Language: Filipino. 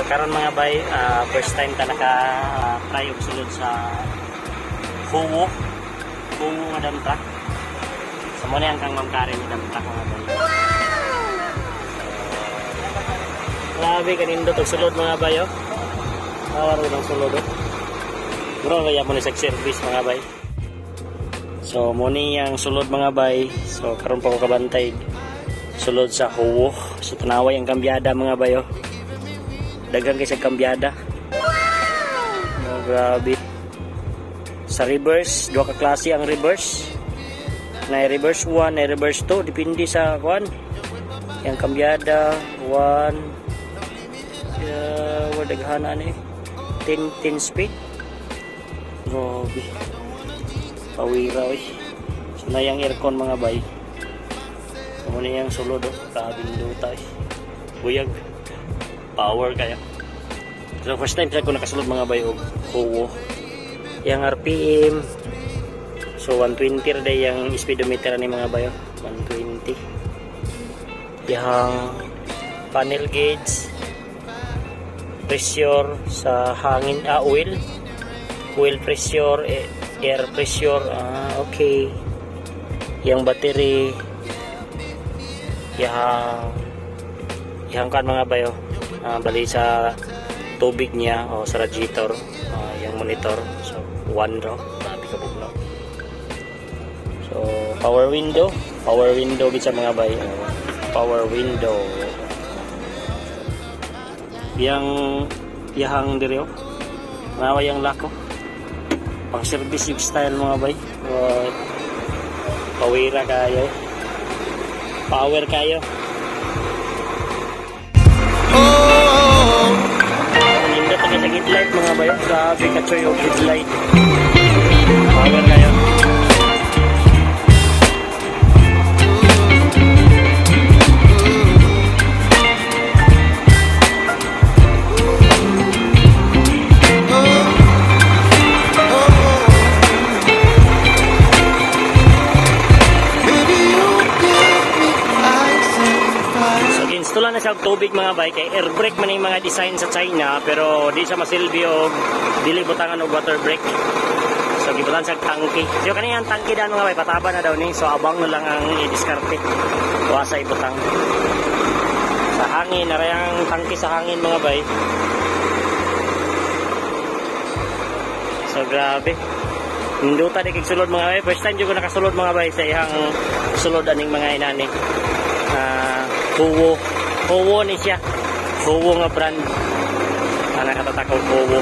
karon mga bay, first time ta naka-try og sulod sa Huwo nga dump truck. So mo na ang kang Ma'am Karen ng dump truck mga bay. Grabe kanindot og sulod mga bay oh. Awar ng sulod oh. Bro, kaya mo ni sa service mga bay. So mo ni ang sulod mga bay. So karon pa ko kabantay sulod sa Huwo. So tanaway ang kambyada mga bay oh. Dagang kay sa kambyada. Oh, grabe. Sa reverse, dua ka klase ang reverse. Na reverse 1, na reverse 2, depende sa kuan. Yang kambyada 1 daghana ni 10 speed. Grabe. Pawira oi. So na yang aircon mga bay. Mo ni yang sulod oh, kabing duta eh. Buyag. Power kayo. So first time ko nakasulod mga bay og Huwo. Yang RPM so 120 day yang speedometer ni mga bayo 120. Yang panel gauge, pressure sa hangin, oil pressure, air pressure, okay. Yang battery, yang kan mga bayo bali sa tubig niya o sa radiator, yung monitor. So 1 raw, sabi ka bugno. So power window gid sa mga bay. Power window. Yang direo. Nawa yang lako. Pang service yung style mga bay. Pawira kayo. Power kayo. Sa headlight mga bayo, grabe ka yung headlight. Power kayo. Tulan na siya tubig mga bay, kay air brake man yung mga design sa China, pero di siya masilbi o dili butangan og water brake. So gibutan siya tangke. So kaniyang tangke daan mga bay, pataba na daw ni. So abang na lang ang i-diskarte. Wasa ibutang. Sa hangin, narayang tangke sa hangin mga bay. So grabe. Hinduta di kig sulod mga bay. First time jud ko nakasulod mga bay sa ihang sulod aning mga inani. Huwo ni siya. Huwo nga brand. Nakatatakong Huwo.